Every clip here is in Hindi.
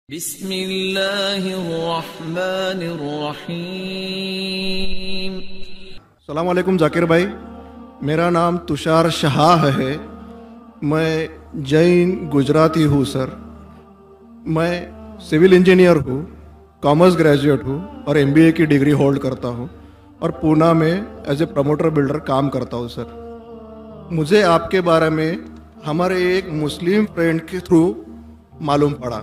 बिस्मिल्लाहिर्रहमानिर्रहीम। अस्सलाम वालेकुम जाकिर भाई, मेरा नाम तुषार शाह है। मैं जैन गुजराती हूँ सर। मैं सिविल इंजीनियर हूँ, कॉमर्स ग्रेजुएट हूँ और एमबीए की डिग्री होल्ड करता हूँ और पूना में एज ए प्रमोटर बिल्डर काम करता हूँ सर। मुझे आपके बारे में हमारे एक मुस्लिम फ्रेंड के थ्रू मालूम पड़ा।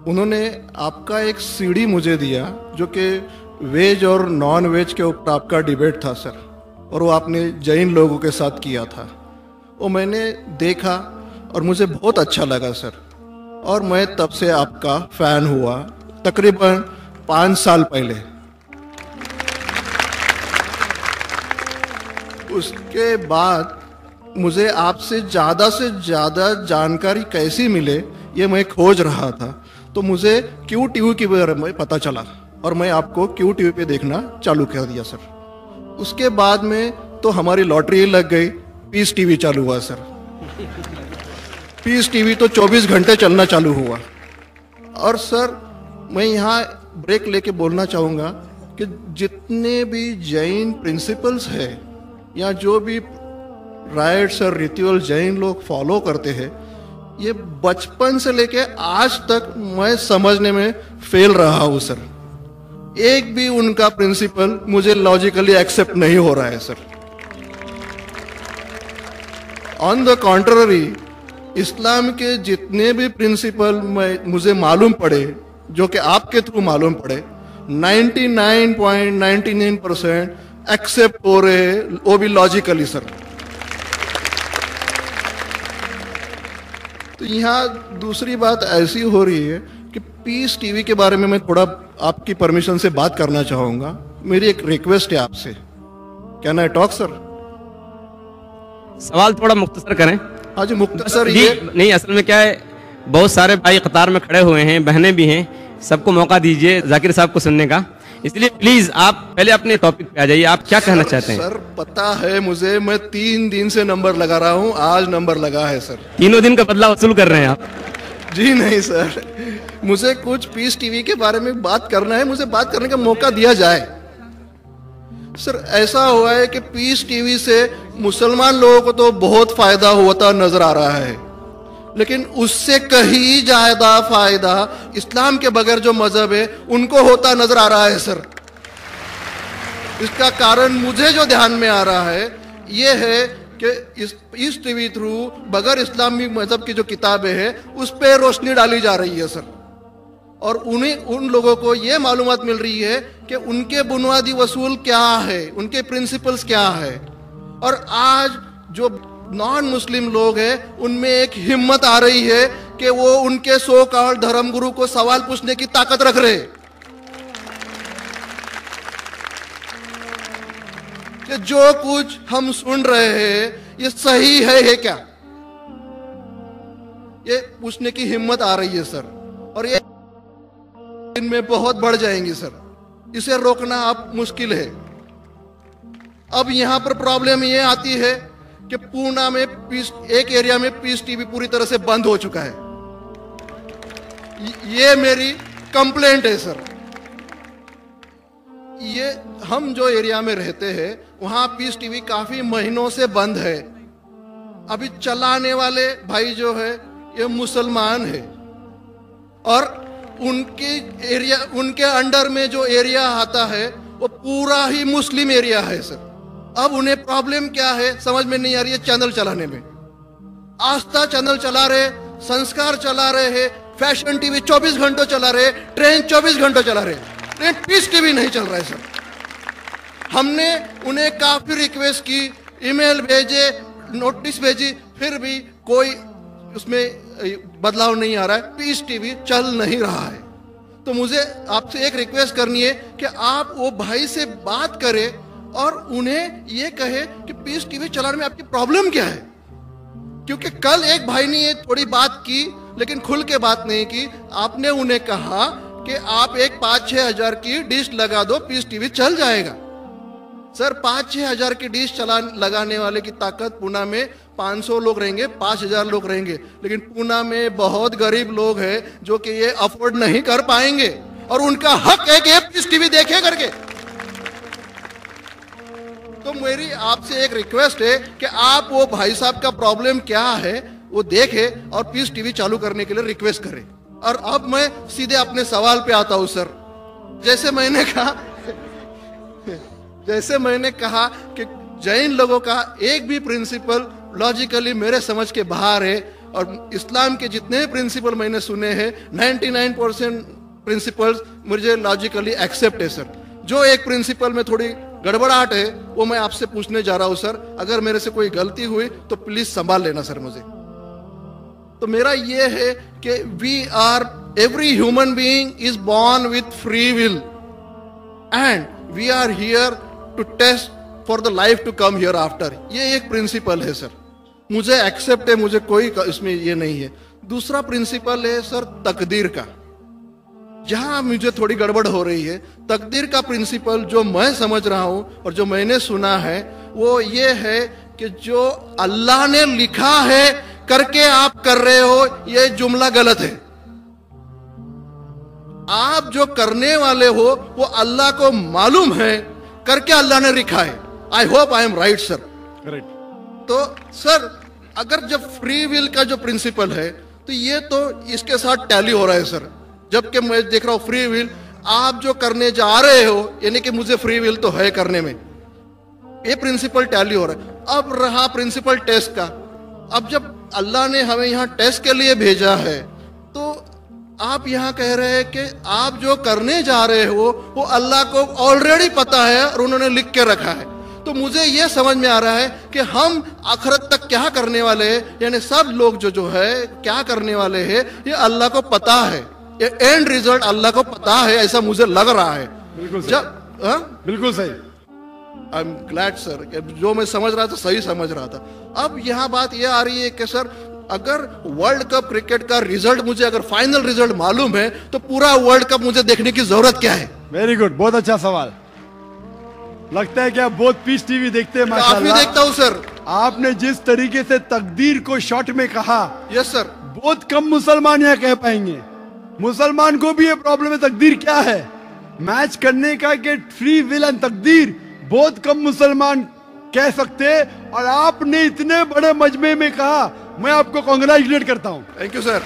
उन्होंने आपका एक सीडी मुझे दिया जो कि वेज और नॉन वेज के ऊपर आपका डिबेट था सर, और वो आपने जैन लोगों के साथ किया था। वो मैंने देखा और मुझे बहुत अच्छा लगा सर, और मैं तब से आपका फ़ैन हुआ तकरीबन 5 साल पहले। उसके बाद मुझे आपसे ज़्यादा जानकारी कैसी मिले ये मैं खोज रहा था, तो मुझे क्यू टीवी के बारे में पता चला और मैं आपको क्यू टीवी पे देखना चालू कर दिया सर। उसके बाद में तो हमारी लॉटरी लग गई, पीस टीवी चालू हुआ सर। पीस टीवी तो 24 घंटे चलना चालू हुआ। और सर मैं यहाँ ब्रेक लेके बोलना चाहूँगा कि जितने भी जैन प्रिंसिपल्स है या जो भी राइट्स और रिचुअल जैन लोग फॉलो करते हैं, ये बचपन से लेके आज तक मैं समझने में फेल रहा हूँ सर। एक भी उनका प्रिंसिपल मुझे लॉजिकली एक्सेप्ट नहीं हो रहा है सर। ऑन द कॉन्ट्ररी, इस्लाम के जितने भी प्रिंसिपल मुझे मालूम पड़े, जो कि आपके थ्रू मालूम पड़े, 99.99% एक्सेप्ट हो रहे, वो भी लॉजिकली सर। तो यहाँ दूसरी बात ऐसी हो रही है कि पीस टीवी के बारे में मैं थोड़ा आपकी परमिशन से बात करना चाहूँगा। मेरी एक रिक्वेस्ट है आपसे, कैन आई टॉक सर? सवाल थोड़ा मुख्तसर करें। हाँ जी, मुख्तसर ये नहीं, असल में क्या है, बहुत सारे भाई कतार में खड़े हुए हैं, बहनें भी हैं, सबको मौका दीजिए जाकिर साहब को सुनने का। इसलिए प्लीज आप पहले अपने टॉपिक पे आ जाइए, आप क्या कहना चाहते हैं? सर पता है मुझे, मैं 3 दिन से नंबर लगा रहा हूँ, आज नंबर लगा है सर। 3 दिन का बदला वसूल कर रहे हैं आप? जी नहीं सर, मुझे कुछ पीस टीवी के बारे में बात करना है, मुझे बात करने का मौका दिया जाए। सर ऐसा हुआ है कि पीस टीवी से मुसलमान लोगों को तो बहुत फायदा होता नजर आ रहा है, लेकिन उससे कहीं ज्यादा फायदा इस्लाम के बगैर जो मजहब है उनको होता नजर आ रहा है सर। इसका कारण मुझे जो ध्यान में आ रहा है ये है कि इस टीवी थ्रू बगैर इस्लामी मजहब की जो किताबें हैं उस पर रोशनी डाली जा रही है सर, और उन लोगों को ये मालूमात मिल रही है कि उनके बुनियादी वसूल क्या है, उनके प्रिंसिपल्स क्या है। और आज जो नॉन मुस्लिम लोग हैं उनमें एक हिम्मत आ रही है कि वो उनके सो कॉल्ड धर्मगुरु को सवाल पूछने की ताकत रख रहे, कि जो कुछ हम सुन रहे हैं ये सही है क्या, ये पूछने की हिम्मत आ रही है सर, और ये इनमें बहुत बढ़ जाएंगी सर। इसे रोकना अब मुश्किल है। अब यहां पर प्रॉब्लम ये आती है कि पूना में एक एरिया में पीस टीवी पूरी तरह से बंद हो चुका है। ये मेरी कंप्लेंट है सर। ये हम जो एरिया में रहते हैं वहां पीस टीवी काफी महीनों से बंद है। अभी चलाने वाले भाई जो है ये मुसलमान है, और उनके अंडर में जो एरिया आता है वो पूरा ही मुस्लिम एरिया है सर। अब उन्हें प्रॉब्लम क्या है समझ में नहीं आ रही है। चैनल चलाने में आस्था चैनल चला रहे, संस्कार चला रहे हैं, फैशन टीवी 24 घंटों चला रहे, ट्रेन 24 घंटों चला रहे, लेकिन पीस टीवी नहीं चल रहा है सर। हमने उन्हें काफी रिक्वेस्ट की, ईमेल भेजे, नोटिस भेजी, फिर भी कोई उसमें बदलाव नहीं आ रहा है, पीस टीवी चल नहीं रहा है। तो मुझे आपसे एक रिक्वेस्ट करनी है कि आप वो भाई से बात करें और उन्हें ये कहे कि पीस टीवी चलाने में आपकी प्रॉब्लम क्या है। क्योंकि कल एक भाई ने ये थोड़ी बात की लेकिन खुल के बात नहीं की। आपने उन्हें कहा कि आप एक 5-6 हजार की डिश लगा दो, पीस टीवी चल जाएगा। सर 5-6 हजार की डिश लगाने वाले की ताकत पुणे में 500 लोग रहेंगे, 5000 लोग रहेंगे, लेकिन पूना में बहुत गरीब लोग हैं जो कि ये अफोर्ड नहीं कर पाएंगे और उनका हक है कि पीस टीवी देखे करके। तो मेरी आपसे एक रिक्वेस्ट है कि आप वो भाई साहब का प्रॉब्लम क्या है वो देखे और पीस टीवी चालू करने के लिए रिक्वेस्ट करें। और अब मैं सीधे अपने सवाल पे आता हूं सर। जैसे मैंने कहा कि जैन लोगों का एक भी प्रिंसिपल लॉजिकली मेरे समझ के बाहर है, और इस्लाम के जितने प्रिंसिपल मैंने सुने हैं 99% प्रिंसिपल्स मुझे लॉजिकली एक्सेप्ट है सर। जो एक प्रिंसिपल में थोड़ी गड़बड़ाहट है वो मैं आपसे पूछने जा रहा हूं सर। अगर मेरे से कोई गलती हुई तो प्लीज संभाल लेना सर मुझे। तो मेरा ये है कि every human being is born with free will and we are here to test for the life to come hereafter. ये एक प्रिंसिपल है सर, मुझे एक्सेप्ट है, मुझे कोई इसमें ये नहीं है। दूसरा प्रिंसिपल है सर तकदीर का, जहां मुझे थोड़ी गड़बड़ हो रही है। तकदीर का प्रिंसिपल जो मैं समझ रहा हूं और जो मैंने सुना है वो ये है कि जो अल्लाह ने लिखा है करके आप कर रहे हो, ये जुमला गलत है। आप जो करने वाले हो वो अल्लाह को मालूम है करके अल्लाह ने लिखा है। I hope I am right sir. Right. तो सर अगर जब फ्री विल का जो प्रिंसिपल है तो ये तो इसके साथ टैली हो रहा है सर। जबकि मैं देख रहा हूं फ्री विल आप जो करने जा रहे हो, यानी कि मुझे फ्री विल तो है करने में, ये प्रिंसिपल टैली हो रहा है। अब रहा प्रिंसिपल टेस्ट का। अब जब अल्लाह ने हमें यहाँ टेस्ट के लिए भेजा है तो आप यहाँ कह रहे हैं कि आप जो करने जा रहे हो वो अल्लाह को ऑलरेडी पता है और उन्होंने लिख के रखा है। तो मुझे ये समझ में आ रहा है कि हम आखिरत तक क्या करने वाले हैं, यानी सब लोग जो है क्या करने वाले हैं ये अल्लाह को पता है। ये एंड रिजल्ट अल्लाह को पता है, ऐसा मुझे लग रहा है। बिल्कुल जब बिल्कुल सही। आई एम ग्लैड सर, जो मैं समझ रहा था सही समझ रहा था। अब यहाँ बात यह आ रही है कि सर अगर वर्ल्ड कप क्रिकेट का रिजल्ट मुझे अगर फाइनल रिजल्ट मालूम है तो पूरा वर्ल्ड कप मुझे देखने की जरूरत क्या है? वेरी गुड, बहुत अच्छा सवाल। लगता है कि आप बहुत पीस टीवी देखते हैं। माशाल्लाह। काफी देखता हूँ सर। आपने जिस तरीके से तकदीर को शॉर्ट में कहा, यस सर, बहुत कम मुसलमान यहाँ कह पाएंगे। मुसलमान को भी ये प्रॉब्लम है तकदीर क्या है, मैच करने का कि फ्री विल एंड तकदीर बहुत कम मुसलमान कह सकते। और आपने इतने बड़े मजमे में कहा, मैं आपको कांग्रेचुलेट करता हूं। Thank you sir.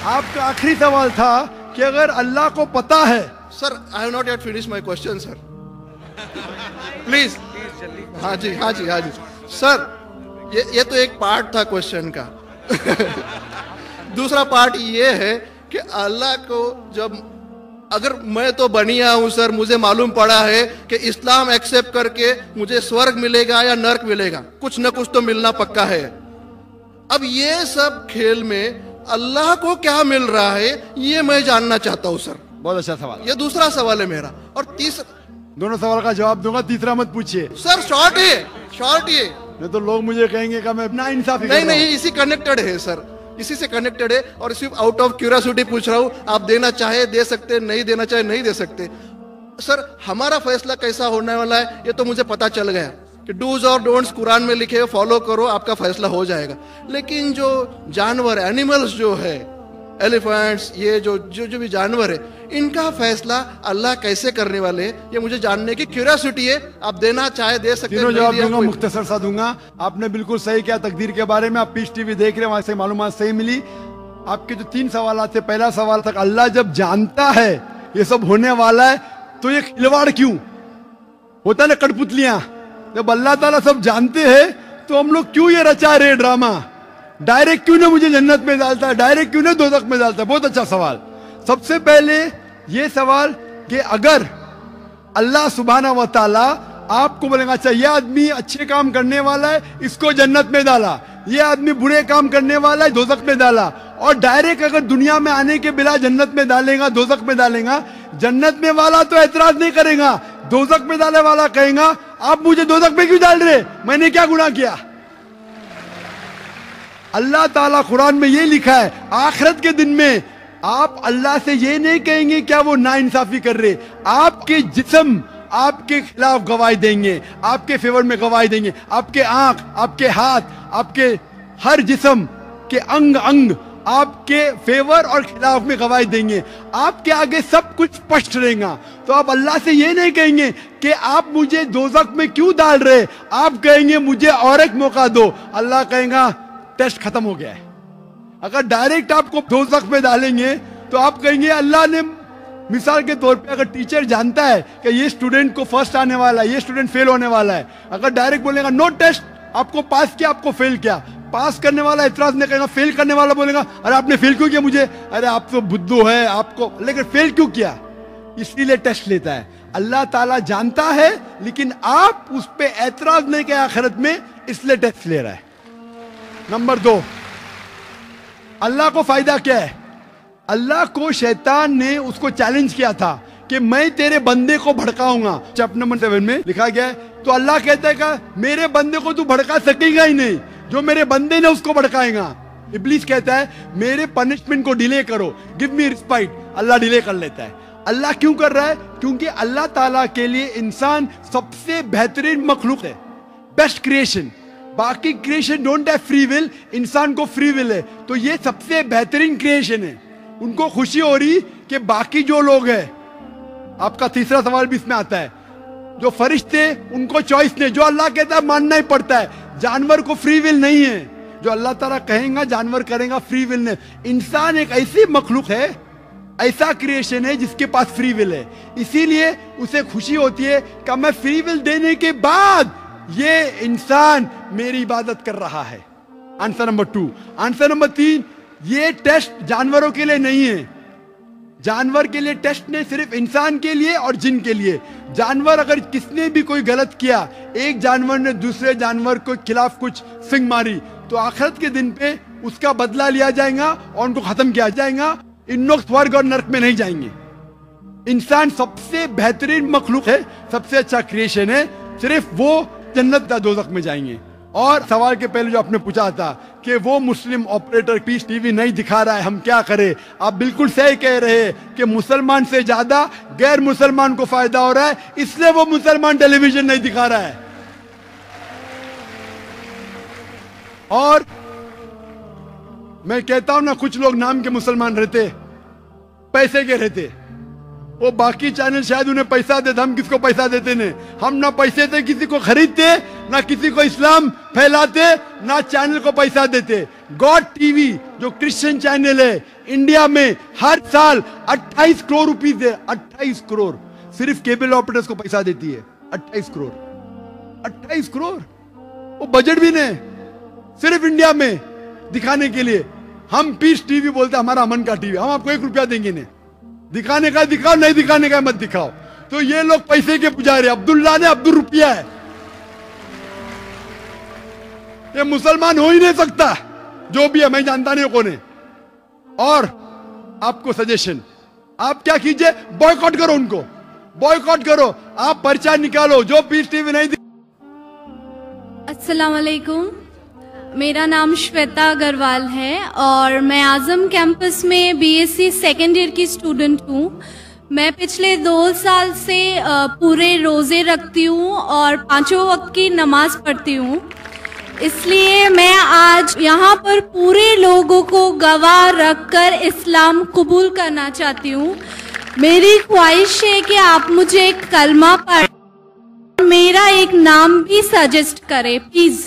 आपका आखिरी सवाल था कि अगर अल्लाह को पता है। Sir I have not yet finish my question sir, please. हाँ जी हाँ जी हाँ जी सर, ये तो एक पार्ट था क्वेश्चन का। दूसरा पार्ट ये है कि अल्लाह को जब अगर मैं तो बनिया हूं सर, मुझे मालूम पड़ा है कि इस्लाम एक्सेप्ट करके मुझे स्वर्ग मिलेगा या नर्क मिलेगा, कुछ न कुछ तो मिलना पक्का है। अब ये सब खेल में अल्लाह को क्या मिल रहा है ये मैं जानना चाहता हूं सर। बहुत अच्छा सवाल। ये दूसरा सवाल है मेरा। और तीसरा, दोनों सवाल का जवाब दूंगा, तीसरा मत पूछिए सर। शॉर्ट है, शॉर्ट ये, नहीं तो लोग मुझे कहेंगे कि मैं ना इंसाफी। नहीं, इसी कनेक्टेड है सर, इसी से कनेक्टेड है। और सिर्फ आउट ऑफ क्यूरियोसिटी पूछ रहा हूं, आप देना चाहे दे सकते, नहीं देना चाहे नहीं दे सकते। सर हमारा फैसला कैसा होने वाला है ये तो मुझे पता चल गया कि डूज और डोंट्स कुरान में लिखे, फॉलो करो, आपका फैसला हो जाएगा। लेकिन जो जानवर एनिमल्स जो है, एलिफेंट्स, ये जो भी जानवर है, इनका फैसला अल्लाह कैसे करने वाले हैं ये मुझे जानने की क्यूरियोसिटी है। आप देना चाहे दे सकते हैं। तीनों जवाब दूंगा, मुख्तसर सा दूंगा। आपने बिल्कुल सही किया तकदीर के बारे में। आप पीस टीवी देख रहे हैं, वहां से मालूमात सही मिली। आपके जो 3 सवाल थे, पहला सवाल था अल्लाह जब जानता है ये सब होने वाला है तो ये खिलवाड़ क्यों होता है ना, कठपुतलियां। जब अल्लाह ताला सब जानते हैं तो हम लोग क्यों ये रचा रहे ड्रामा, डायरेक्ट क्यों ना मुझे जन्नत में डालता है, डायरेक्ट क्यों ना दोज़ख में डालता है। बहुत अच्छा सवाल। सबसे पहले ये सवाल कि अगर अल्लाह सुब्हाना व तआला आपको बोलेगा अच्छा ये आदमी अच्छे काम करने वाला है, इसको जन्नत में डाला, ये आदमी बुरे काम करने वाला है, दोज़ख में डाला, और डायरेक्ट अगर दुनिया में आने के बिना जन्नत में डालेगा, दोज़ख में डालेगा, जन्नत में वाला तो एतराज नहीं करेगा, दोज़ख में डालने वाला कहेगा आप मुझे दोज़ख में क्यों डाल रहे, मैंने क्या गुनाह किया। अल्लाह ताला कुरान में ये लिखा है आखिरत के दिन में आप अल्लाह से ये नहीं कहेंगे क्या वो नाइंसाफी कर रहे, आपके जिस्म आपके खिलाफ गवाही देंगे, आपके फेवर में गवाही देंगे। आपके आंख, आपके हाथ, आपके हर जिस्म के अंग अंग आपके फेवर और खिलाफ में गवाही देंगे। आपके आगे सब कुछ स्पष्ट रहेगा। तो आप अल्लाह से ये नहीं कहेंगे कि आप मुझे दोज़ख में क्यों डाल रहे, आप कहेंगे मुझे और एक मौका दो। अल्लाह कहेगा टेस्ट खत्म हो गया है। अगर डायरेक्ट आपको दोज़ख में डालेंगे तो आप कहेंगे अल्लाह ने, मिसाल के तौर पे अगर टीचर जानता है कि ये स्टूडेंट को फर्स्ट आने वाला है, ये स्टूडेंट फेल होने वाला है, अगर डायरेक्ट बोलेगा नो टेस्ट, आपको पास किया, आपको फेल किया, पास करने वाला एतराज नहीं करेगा, फेल करने वाला बोलेगा अरे आपने फेल क्यों किया मुझे, अरे आप तो बुद्धू है आपको, लेकिन फेल क्यों किया, इसलिए टेस्ट लेता है। अल्लाह ताला जानता है लेकिन आप उस पे एतराज नहीं किया आखिरत में, इसलिए टेस्ट ले रहा है। नंबर 2, अल्लाह को फायदा क्या है? अल्लाह को शैतान ने उसको चैलेंज किया था कि मैं तेरे बंदे को भड़काऊंगा। चैप्टर नंबर 7 में लिखा गया है। तो अल्लाह कहता है कि मेरे बंदे को तू भड़का सकेगा ही नहीं, जो मेरे बंदे ने उसको भड़काएगा। इब्लीस कहता है मेरे पनिशमेंट को डिले करो, गिव मी रिस्पाइट। अल्लाह डिले कर लेता है। अल्लाह क्यों कर रहा है? क्योंकि अल्लाह ताला के लिए इंसान सबसे बेहतरीन मखलूक है, बेस्ट क्रिएशन। बाकी creation don't have free will, इंसान को फ्री विल है। तो ये सबसे बेहतरीन क्रिएशन है। उनको खुशी हो रही कि बाकी जो लोग हैं, आपका तीसरा सवाल भी इसमें आता है, जो फरिश्ते उनको चॉइस नहीं, जो अल्लाह कहता है मानना ही पड़ता है। जानवर को फ्री विल नहीं है, जो अल्लाह ताला कहेगा जानवर करेगा, फ्री विल नहीं। इंसान एक ऐसी मखलूक है, ऐसा क्रिएशन है जिसके पास फ्री विल है। इसीलिए उसे खुशी होती है कि मैं फ्री विल देने के बाद ये इंसान मेरी इबादत कर रहा है। Answer number 2। आंसर नंबर 3, ये टेस्ट जानवरों के लिए नहीं है। जानवर के लिए टेस्ट नहीं, सिर्फ इंसान के लिए और जिन के लिए। जानवर अगर किसने भी कोई गलत किया, एक जानवर ने दूसरे जानवर के खिलाफ कुछ सिंग मारी, तो आखिरत के दिन पे उसका बदला लिया जाएगा और उनको खत्म किया जाएगा। इन लोग स्वर्ग और नरक में नहीं जाएंगे। इंसान सबसे बेहतरीन मखलूक है, सबसे अच्छा क्रिएशन है। सिर्फ वो जन्नत या दोज़ख में जाएंगे। और सवाल के पहले जो आपने पूछा था कि वो मुस्लिम ऑपरेटर पीस टीवी नहीं दिखा रहा है, हम क्या करें? आप बिल्कुल सही कह रहे हैं कि मुसलमान से ज्यादा गैर मुसलमान को फायदा हो रहा है, इसलिए वो मुसलमान टेलीविजन नहीं दिखा रहा है। और मैं कहता हूं ना, कुछ लोग नाम के मुसलमान रहते, पैसे के रहते, वो बाकी चैनल शायद उन्हें पैसा देते, हम किसको पैसा देते नहीं। हम ना पैसे से किसी को खरीदते, ना किसी को इस्लाम फैलाते, ना चैनल को पैसा देते। गॉड टीवी जो क्रिश्चियन चैनल है इंडिया में हर साल 28 करोड़ रुपीस है। 28 करोड़ सिर्फ केबल ऑपरेटर्स को पैसा देती है। 28 करोड़, 28 करोड़ वो बजट भी नहीं, सिर्फ इंडिया में दिखाने के लिए। हम पीस टीवी बोलते हमारा अमन का टीवी, हम आपको 1 रुपया देंगे नहीं। दिखाने का दिखाओ, नहीं दिखाने का मत दिखाओ। तो ये लोग पैसे के पुजारी, अब्दुल्ला ने अब्दुल रुपया है। ये मुसलमान हो ही नहीं सकता, जो भी है, मैं जानता नहीं कौन है। और आपको सजेशन, आप क्या कीजिए, बॉयकॉट करो उनको, बॉयकॉट करो। आप पर्चा निकालो, जो पीस टीवी नहीं। अस्सलाम वालेकुम, मेरा नाम श्वेता अग्रवाल है और मैं आजम कैंपस में बीएससी सेकेंड ईयर की स्टूडेंट हूँ। मैं पिछले 2 साल से पूरे रोज़े रखती हूँ और 5 वक्त की नमाज पढ़ती हूँ। इसलिए मैं आज यहाँ पर पूरे लोगों को गवाह रखकर इस्लाम कबूल करना चाहती हूँ। मेरी ख्वाहिश है कि आप मुझे एक कलमा पढ़, मेरा एक नाम भी सजेस्ट करें प्लीज।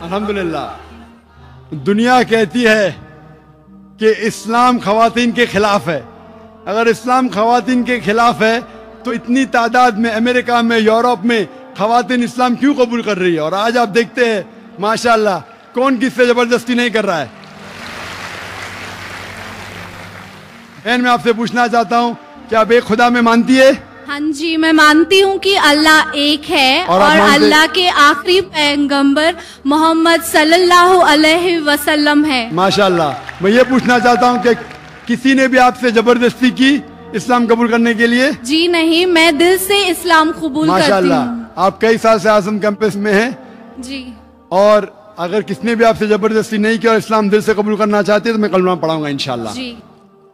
अल्हम्दुलिल्लाह, दुनिया कहती है कि इस्लाम खवातीन के खिलाफ है। अगर इस्लाम खवातीन के खिलाफ है तो इतनी तादाद में अमेरिका में, यूरोप में खवातीन इस्लाम क्यों कबूल कर रही है? और आज आप देखते हैं माशाल्लाह कौन किससे जबरदस्ती नहीं कर रहा है। बहन, मैं आपसे पूछना चाहता हूँ कि आप एक खुदा में मानती है? हाँ जी, मैं मानती हूँ कि अल्लाह एक है और अल्लाह के आखिरी पैगंबर मोहम्मद सल्लल्लाहु अलैहि वसल्लम है। माशाल्लाह। मैं ये पूछना चाहता हूँ कि किसी ने भी आपसे जबरदस्ती की इस्लाम कबूल करने के लिए? जी नहीं, मैं दिल से इस्लाम कबूल करती हूँ। माशाल्लाह। आप कई साल से आजम कैंपस में हैं जी, और अगर किसने भी आपसे जबरदस्ती नहीं किया और इस्लाम दिल से कबूल करना चाहते हैं तो मैं कलमा पढ़ाऊंगा इंशाल्लाह। जी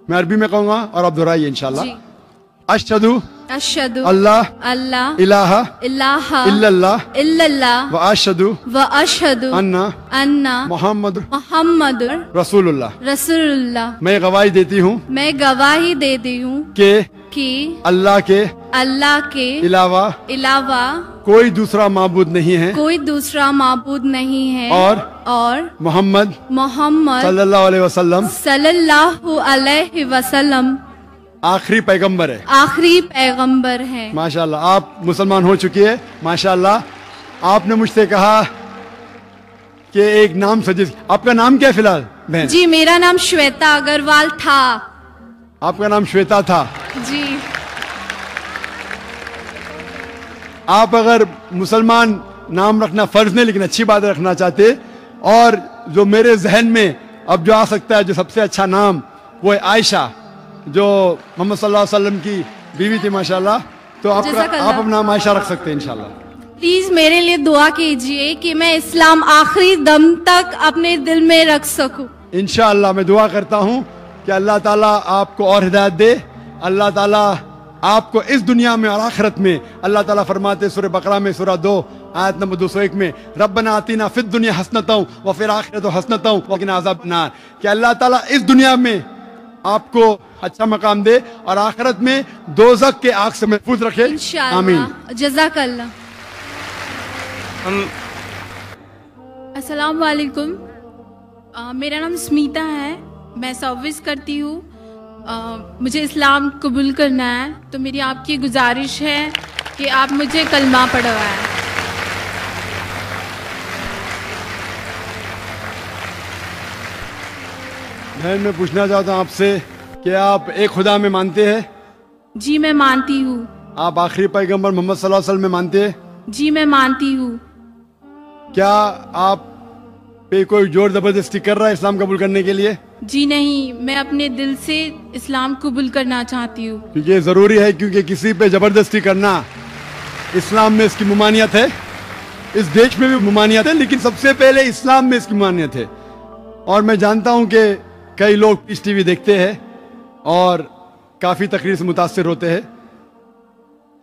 मैं अरबी में कहूंगा और आप दोहराइए इंशाल्लाह। जी। अशहदु अशहदु अल्लाह अल्लाह इलाहा इलाहा इल्लल्लाह इल्लल्लाह व अशहदु व अशहदु अन्ना अन्ना मोहम्मद मोहम्मदुर रसूलुल्लाह। रसूलुल्लाह। मैं गवाही देती हूँ मैं गवाही देती हूँ कि अल्लाह के अलावा अलावा कोई दूसरा माबूद नहीं है कोई दूसरा माबूद नहीं है और मोहम्मद मोहम्मद सल्लल्लाहु अलैहि वसल्लम सल्लल्लाहु अलैहि वसल्लम आखिरी पैगंबर है। आखिरी पैगंबर है। माशाल्लाह आप मुसलमान हो चुकी है। माशाल्लाह आपने मुझसे कहा कि एक नाम सजेस्ट, आपका नाम क्या है फिलहाल बहन? जी मेरा नाम श्वेता अग्रवाल था। आपका नाम श्वेता था। जी आप अगर मुसलमान नाम रखना फर्ज नहीं लेकिन अच्छी बात रखना चाहते, और जो मेरे जहन में अब जो आ सकता है जो सबसे अच्छा नाम वो है आयशा, जो मोहम्मद सल्लल्लाहु अलैहि वसल्लम की बीवी थी माशाल्लाह। तो आप अपना नाम आयशा रख सकते हैं इंशाल्लाह। प्लीज मेरे लिए दुआ कीजिए कि मैं इस्लाम आखिरी दम तक अपने दिल में रख सकूं। इंशाअल्लाह मैं दुआ करता हूँ कि अल्लाह ताला आपको और हिदायत दे। अल्लाह ताला आपको इस दुनिया में और आखिरत में, अल्लाह ताला फरमाते सूरह बकरा में सूरह 2 आयत नंबर 201 में, रब्बना आतिना फिद दुनिया हसनतौ व फिल आखिरति हसनतौ व क़िना अज़ाबन्नार, कि अल्लाह ताला इस दुनिया में आपको अच्छा मकाम दे और आखिरत में दोज़ख के आग से महफूज रखे। आमीन। जज़ाकल्लाह। हम अस्सलाम वालेकुम। मेरा नाम स्मिता है, मैं सर्विस करती हूँ। मुझे इस्लाम कबूल करना है, तो मेरी आपकी गुजारिश है कि आप मुझे कलमा पढ़वाएं। बहन मैं पूछना चाहता हूँ आपसे कि आप एक खुदा में मानते हैं? जी मैं मानती हूँ। आप आखिरी पैगंबर मोहम्मद सल्लल्लाहु अलैहि वसल्लम में मानते हैं? जी मैं मानती हूँ। क्या आप पे कोई जोर जबरदस्ती कर रहा है इस्लाम कबूल करने के लिए? जी नहीं, मैं अपने दिल से इस्लाम कबूल करना चाहती हूँ। क्योंकि ये जरूरी है, क्योंकि किसी पे जबरदस्ती करना इस्लाम में इसकी ममानियत है, इस देश में भी ममानियत है, लेकिन सबसे पहले इस्लाम में इसकी ममानियत है। और मैं जानता हूँ कि कई लोग पीस टीवी देखते हैं और काफ़ी तकरीर से मुतासिर होते हैं।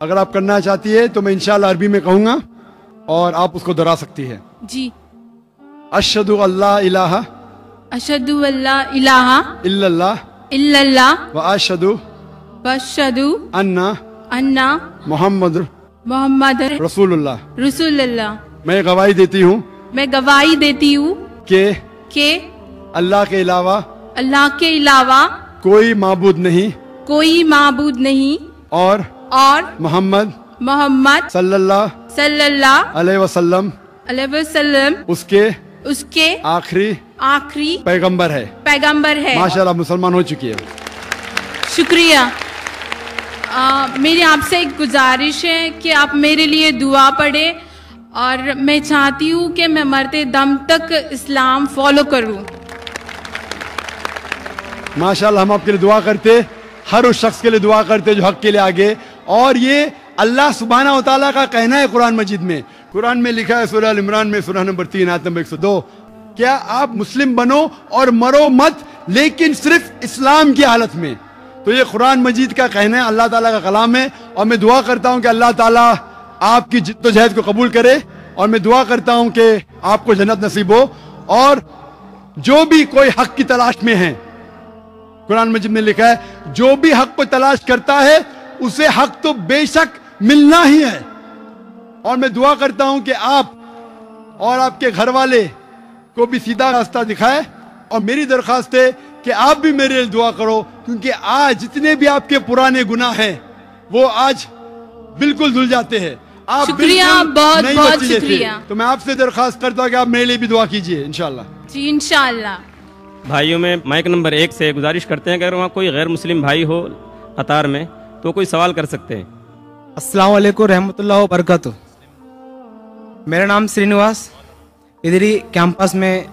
अगर आप करना चाहती है तो मैं इंशाल्लाह अरबी में कहूँगा और आप उसको दोहरा सकती है। जी। अशहदु अल्ला इलाहा अशहदु अल्ला इलाहा इल्लल्लाह इल्लल्लाह व अशहदु वअशहदु अन्ना मोहम्मद रसूलुल्लाह। रसूलुल्लाह। मैं गवाही देती हूँ मैं गवाही देती हूँ कि अल्लाह के अलावा कोई माबूद नहीं और मोहम्मद सल्लल्लाहु अलैहि वसल्लम उसके आखिरी पैगंबर है। माशाल्लाह मुसलमान हो चुकी है। शुक्रिया। मेरी आपसे एक गुजारिश है कि आप मेरे लिए दुआ पढ़े, और मैं चाहती हूँ कि मैं मरते दम तक इस्लाम फॉलो करूँ। माशाल्लाह हम आपके लिए दुआ करते, हर उस शख्स के लिए दुआ करते जो हक के लिए आगे। और ये अल्लाह सुब्हानहू व तआला का कहना है कुरान मजीद में। कुरान में लिखा है सूरह अल इमरान में सूरह नंबर 3 आयत नंबर 102, क्या आप मुस्लिम बनो और मरो मत, लेकिन सिर्फ इस्लाम की हालत में। तो ये कुरान मजीद का कहना है, अल्लाह ताला का कलाम है। और मैं दुआ करता हूँ कि अल्लाह ताला आपकी जिद्दोजहद को कबूल करे, और मैं दुआ करता हूँ कि आपको जन्नत नसीब हो। और जो भी कोई हक की तलाश में है, कुरान मजीद में लिखा है जो भी हक को तलाश करता है उसे हक तो बेशक मिलना ही है। और मैं दुआ करता हूं कि आप और आपके घर वाले को भी सीधा रास्ता दिखाए। और मेरी दरख्वास्त है कि आप भी मेरे लिए दुआ करो, क्योंकि आज जितने भी आपके पुराने गुनाह हैं वो आज बिल्कुल धुल जाते हैं। आप शुक्रिया, बहुत बहुत शुक्रिया। तो मैं आपसे दरख्वास्त करता हूँ कि आप मेरे लिए भी दुआ कीजिए इंशाल्लाह। जी इंशाल्लाह। भाइयों में माइक नंबर 1 से गुजारिश करते हैं, अगर वहाँ कोई गैर मुस्लिम भाई हो कतार में तो कोई सवाल कर सकते हैं। अस्सलाम वालेकुम रहमतुल्लाहि व बरकातुहू। मेरा नाम श्रीनिवास, इधर ही कैंपस में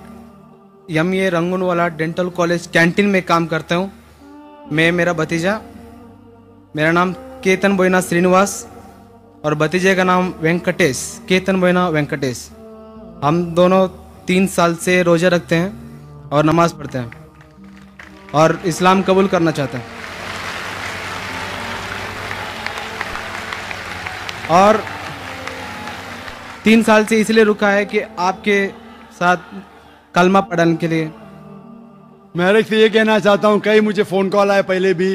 MA Rangoonwala dental college canteen में काम करता हूँ। मैं, मेरा भतीजा, मेरा नाम केतन बोइना श्रीनिवास और भतीजे का नाम वेंकटेश, केतन बोइना वेंकटेश। हम दोनों 3 साल से रोज़ा रखते हैं और नमाज़ पढ़ते हैं और इस्लाम कबूल करना चाहते हैं। और 3 साल से इसलिए रुका है कि आपके साथ कलमा पढ़ने के लिए। मैं हर एक से ये कहना चाहता हूँ, कई मुझे फ़ोन कॉल आए पहले भी,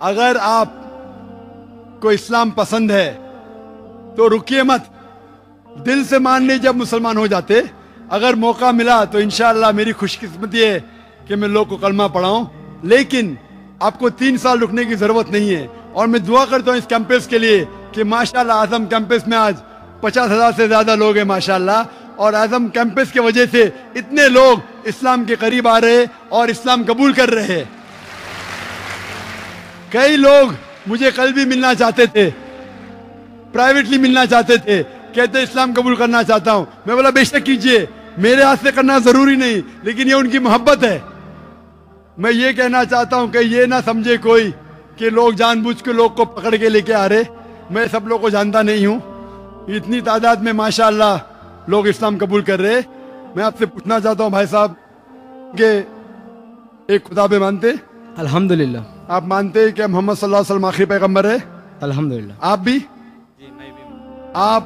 अगर आप को इस्लाम पसंद है तो रुकिए मत, दिल से मान लीजिए जब मुसलमान हो जाते। अगर मौका मिला तो इंशाअल्लाह मेरी खुशकिस्मती है कि मैं लोग को कलमा पढ़ाऊं, लेकिन आपको 3 साल रुकने की ज़रूरत नहीं है। और मैं दुआ करता हूँ इस कैंपस के लिए कि माशाअल्लाह आज़म कैंपस में आज 50,000 से ज़्यादा लोग हैं माशाअल्लाह, और आज़म कैंपस की वजह से इतने लोग इस्लाम के करीब आ रहे और इस्लाम कबूल कर रहे हैं। कई लोग मुझे कल भी मिलना चाहते थे, प्राइवेटली मिलना चाहते थे, कहते इस्लाम कबूल करना चाहता हूं। मैं बोला बेशक कीजिए, मेरे हाथ से करना जरूरी नहीं, लेकिन ये उनकी मोहब्बत है। मैं ये कहना चाहता हूं कि ये ना समझे कोई कि लोग जानबूझ के लोग को पकड़ के लेके आ रहे। मैं सब लोग को जानता नहीं हूं, इतनी तादाद में माशाअल्लाह लोग इस्लाम कबूल कर रहे। मैं आपसे पूछना चाहता हूं भाई साहब कि एक खुदा पे मानते? अल्हम्दुलिल्लाह। आप मानते हैं कि मोहम्मद सल्लल्लाहु अलैहि वसल्लम आखिरी पैगंबर है? अल्हम्दुलिल्लाह। आप भी? जी मैं भी। आप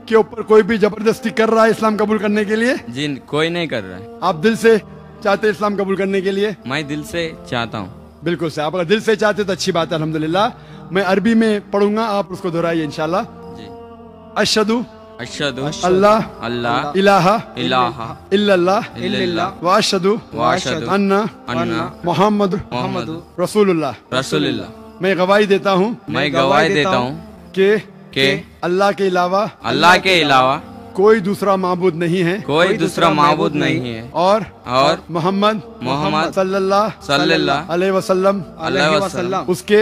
के ऊपर कोई भी जबरदस्ती कर रहा है इस्लाम कबूल करने के लिए? जी कोई नहीं कर रहा है। आप दिल से चाहते इस्लाम कबूल करने के लिए? मैं दिल से चाहता हूँ। बिल्कुल से, आप अगर दिल से चाहते तो अच्छी बात है, अल्हम्दुलिल्लाह। मैं अरबी में पढ़ूंगा, आप उसको दोहराइए इंशाल्लाह। जी। अशहदु अशहदु अल्लाह अल्लाह इलाहा इलाहा इल्लल्लाह इल्लल्लाह व अशहदु वाशहदु अन्ना अन्ना मुहम्मद मोहम्मद रसूलुल्लाह। रसूलुल्लाह। मैं गवाही देता हूँ मैं गवाही देता हूँ कि अल्लाह के अलावा अल्लाह के अलावा कोई दूसरा माबूद नहीं है, कोई दूसरा माबूद नहीं है, और मोहम्मद सल्लल्लाहु अलैहि वसल्लम उसके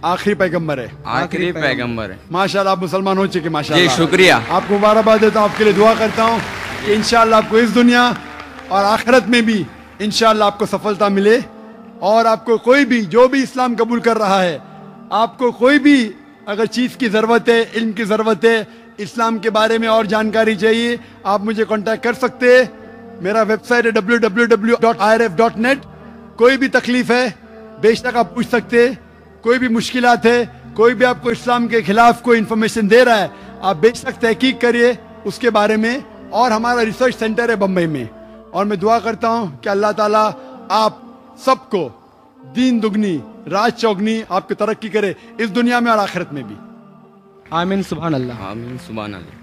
आखिरी पैगंबर है, आखिरी पैगंबर है। माशाल्लाह आप मुसलमान हो चुके जी माशाल्लाह। शुक्रिया। आपको मुबारकबाद देता हूँ, आपके लिए दुआ करता हूँ कि इंशाल्लाह आपको इस दुनिया और आखिरत में भी इंशाल्लाह आपको सफलता मिले। और आपको कोई भी जो भी इस्लाम कबूल कर रहा है, आपको कोई भी अगर चीज़ की ज़रूरत है, इल्म की ज़रूरत है, इस्लाम के बारे में और जानकारी चाहिए, आप मुझे कांटेक्ट कर सकते हैं। मेरा वेबसाइट है www.irf.net। कोई भी तकलीफ है बेशक आप पूछ सकते हैं, कोई भी मुश्किलात है, कोई भी आपको इस्लाम के खिलाफ कोई इन्फॉर्मेशन दे रहा है, आप बेशक तहकीक करिए उसके बारे में। और हमारा रिसर्च सेंटर है बम्बई में। और मैं दुआ करता हूँ कि अल्लाह ताला आप सबको दीन दुगनी राज चौगनी आपकी तरक्की करे, इस दुनिया में और आखिरत में भी। आमीन सुभान अल्लाह। आमीन सुभान अल्लाह।